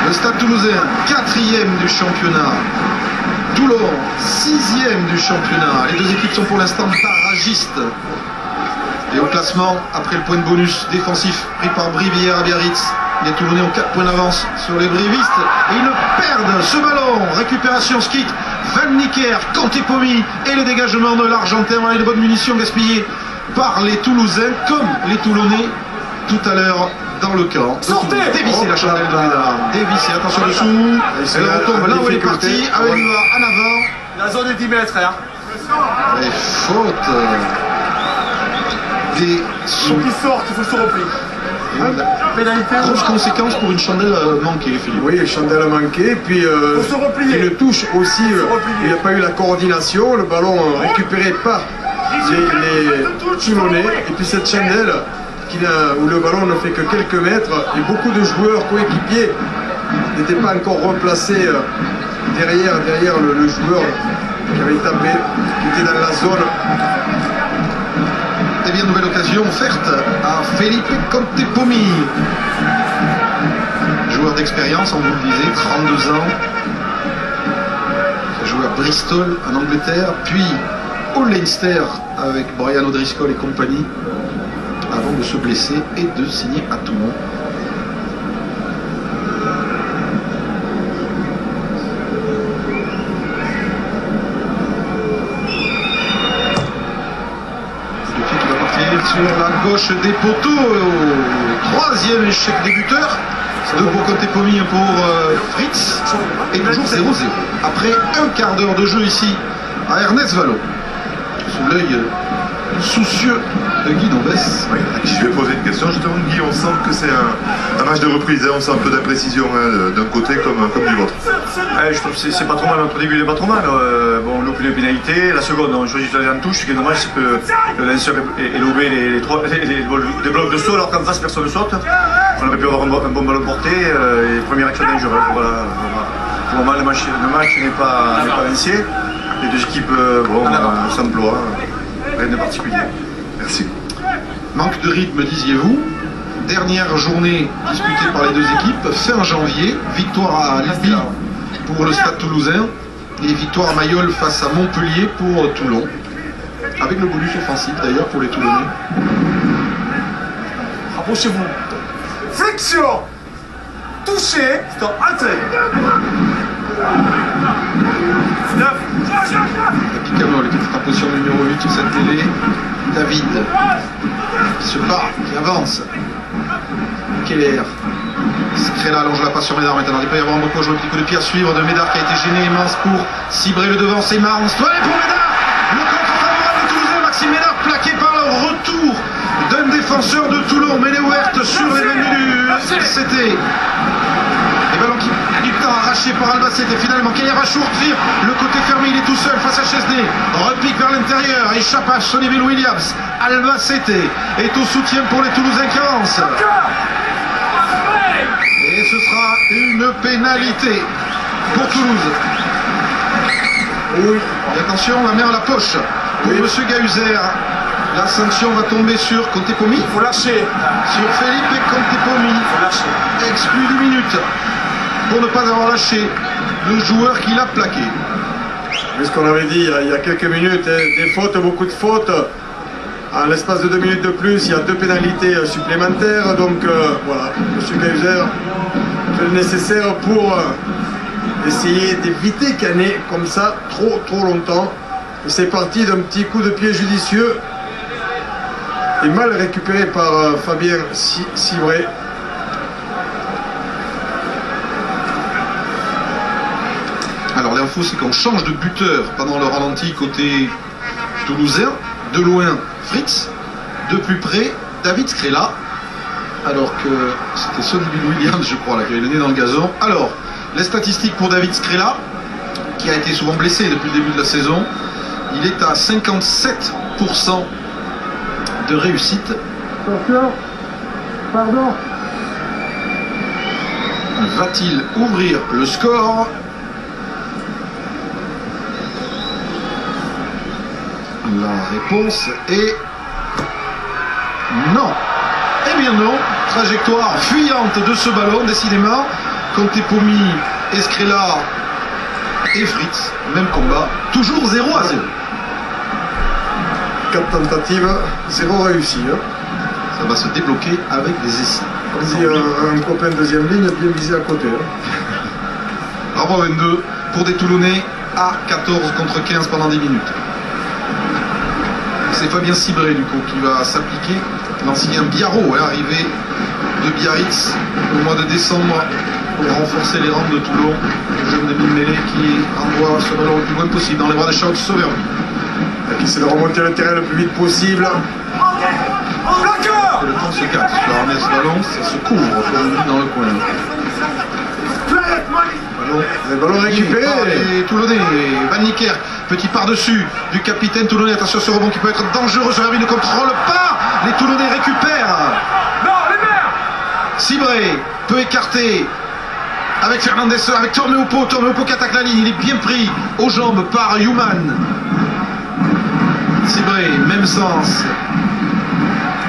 Le Stade Toulousain, 4e du championnat. Toulon, 6e du championnat. Les deux équipes sont pour l'instant barragistes. Et au classement, après le point de bonus défensif pris par Brive hier à Biarritz, les Toulonnais ont 4 points d'avance sur les Brivistes. Et ils le perdent, ce ballon. Récupération Skit, Van Nicker, Contepomi et le dégagement de l'Argentin. Voilà, de bonnes munitions gaspillées par les Toulousains, comme les Toulonnais tout à l'heure dans le camp. Sortez! Dévissez la chandelle de Médard. Dévissez, attention dessous. Elle retombe là où elle est partie. Avec lui en avant. La zone est 10 mètres, hein. Et faute. Des sous. Qui sortent, il faut se replier. Pénalité. Grosse conséquence pour une chandelle manquée, Philippe. Oui, chandelle manquée, puis faut se replier. une touche aussi, il n'y a pas eu la coordination, le ballon récupéré par les Toulonnais, et puis cette chandelle où le ballon ne fait que quelques mètres, et beaucoup de joueurs coéquipiers n'étaient pas encore replacés derrière le joueur qui avait tapé, qui était dans la zone. Et bien, nouvelle occasion offerte à Felipe Contepomi. Joueur d'expérience, on vous le disait, 32 ans. Il a joué à Bristol en Angleterre, puis au Leinster avec Brian O'Driscoll et compagnie, avant de se blesser et de signer à Toulon. Sur la gauche des poteaux, troisième échec débuteur, deux pour Contepomi, un pour Fritz, et toujours 0-0 après un quart d'heure de jeu ici à Ernest Valo, sous l'œil soucieux de Guy Nombès. Oui, je vais poser une question justement, Guy. On sent que c'est un match de reprise, hein. On sent un peu d'imprécision, hein, d'un côté comme du vôtre. Je trouve que c'est pas trop mal, notre début n'est pas trop mal. Bon, on loupe les pénalités, la seconde on choisit de aller en touche. Ce qui est dommage, c'est que le lanceur ait loupé les blocs de saut alors qu'en face personne ne saute. On aurait pu avoir un bon ballon porté, et première action dangereuse. Voilà. Pour le moment, le match n'est pas lancé. Les deux équipes s'emploient, rien de particulier. Merci. Manque de rythme, disiez-vous. Dernière journée disputée par les deux équipes, fin janvier, victoire à Albi pour le Stade Toulousain et victoire à Mayol face à Montpellier pour Toulon, avec le bonus offensif d'ailleurs pour les Toulonnais. Rapprochez-vous. Flexion. Touché. Stop. Entrée. Picamol qui est en position numéro 8 sur cette télé. David qui se bat, qui avance. Keller. Scrella allonge la passe sur Médard maintenant. Il peut y avoir un beaucoup joué, un petit coup de pied à suivre de Médard qui a été gêné immense pour cibrer le devant. C'est Marne. Pour Médard. Le contre favorable de Toulousain. Maxime Médard plaqué par le retour d'un défenseur de Toulon. Mêlée ouverte sur les venues du CT. Et ballon qui du temps arraché par Albacete. Finalement, Keller va shortir. Le côté fermé, il est tout seul face à Chesney. Repique vers l'intérieur. Échappe à Sonnyville Williams. Albacete est au soutien pour les Toulousains qui avancent. Et ce sera une pénalité pour Toulouse. Oui. Et attention, la main à la poche pour Monsieur Gahuzer. La sanction va tomber sur Contepomi. Il faut lâcher. Sur Felipe Contepomi. Il faut lâcher. Exclu 10 minutes pour ne pas avoir lâché le joueur qui l'a plaqué. C'est ce qu'on avait dit il y a quelques minutes, des fautes, beaucoup de fautes. En l'espace de 2 minutes de plus, il y a 2 pénalités supplémentaires. Donc voilà, M. Gahuzer fait le nécessaire pour essayer d'éviter qu'il y en ait comme ça trop longtemps. Et c'est parti d'un petit coup de pied judicieux et mal récupéré par Fabien Civray. Alors l'info c'est qu'on change de buteur pendant le ralenti côté toulousain. De loin Fritz, de plus près David Scrella, alors que c'était Sonnyville Williams je crois là, qui avait le nez dans le gazon. Alors les statistiques pour David Scrella, qui a été souvent blessé depuis le début de la saison, il est à 57% de réussite. Attention, pardon. Va-t-il ouvrir le score? La réponse est non. Eh bien non. Trajectoire fuyante de ce ballon, décidément. Contepomi, Eskrela et Fritz. Même combat. Toujours 0-0. 4 tentatives, 0 réussi. Hein. Ça va se débloquer avec des essais. Comme dit un copain deuxième ligne, bien visé à côté. Hein. Bravo 22 pour des Toulonnais à 14 contre 15 pendant 10 minutes. C'est Fabien Cibré du coup qui va s'appliquer. L'ancien Biarro est arrivé de Biarritz au mois de décembre pour renforcer les rangs de Toulon. Le jeune de Mimélé qui envoie ce ballon le plus loin possible dans les bras de Charles Sauveur. Qui essaie de remonter le terrain le plus vite possible. Et le temps se casse. Alors, ce ballon, ça se couvre comme on dit dans le coin. Le ballon récupéré. Les Toulonnais. Van Nicker, petit par-dessus du capitaine Toulonnais. Attention, ce rebond qui peut être dangereux. Ce Verbi ne contrôle pas. Les Toulonnais récupèrent. Cibré peut écarter avec Fernandez, avec Tormeopo. Tormeopo qui attaque la ligne. Il est bien pris aux jambes par Human. Cibré, même sens.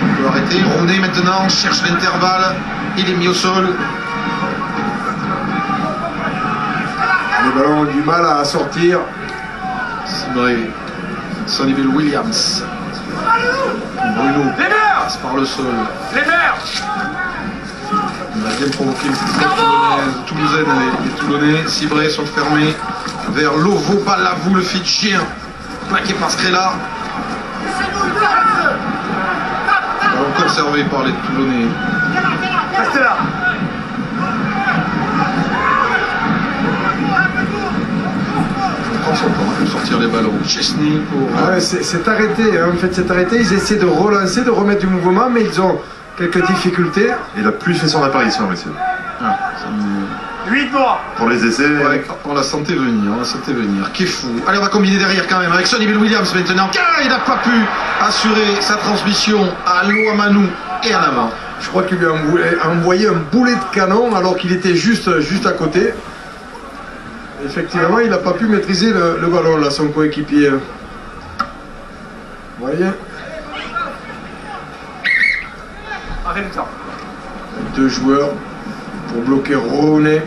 On peut arrêter. Rounet maintenant cherche l'intervalle. Il est mis au sol. Les ballons ont du mal à sortir. Cibré. Sonnyville Williams. Bruno passe par le sol. Il a bien provoqué une petite toulousaine. Les Toulonnais. Cibré sont fermés vers Lovo Balavou, le Fidjien. Plaqué par Skrela. Ballon conservé par les Toulonnais. Restez là. On prend son temps pour sortir les ballons. Chesney pour... Ah, c'est arrêté. Hein. En fait, c'est arrêté. Ils essaient de relancer, de remettre du mouvement, mais ils ont quelques difficultés. Il a plus fait son apparition, messieurs. Ah, ça me... 8 mois. Pour les essais, Ouais, on la sentait venir, Qui est fou. Allez, on va combiner derrière quand même avec Sonnyville Williams maintenant. Car il n'a pas pu assurer sa transmission à Louamanou et en avant. Je crois qu'il lui a envoyé un boulet de canon alors qu'il était juste à côté. Effectivement, il n'a pas pu maîtriser le ballon, là, son coéquipier. Vous voyez, Arrête ça. 2 joueurs pour bloquer Rounet.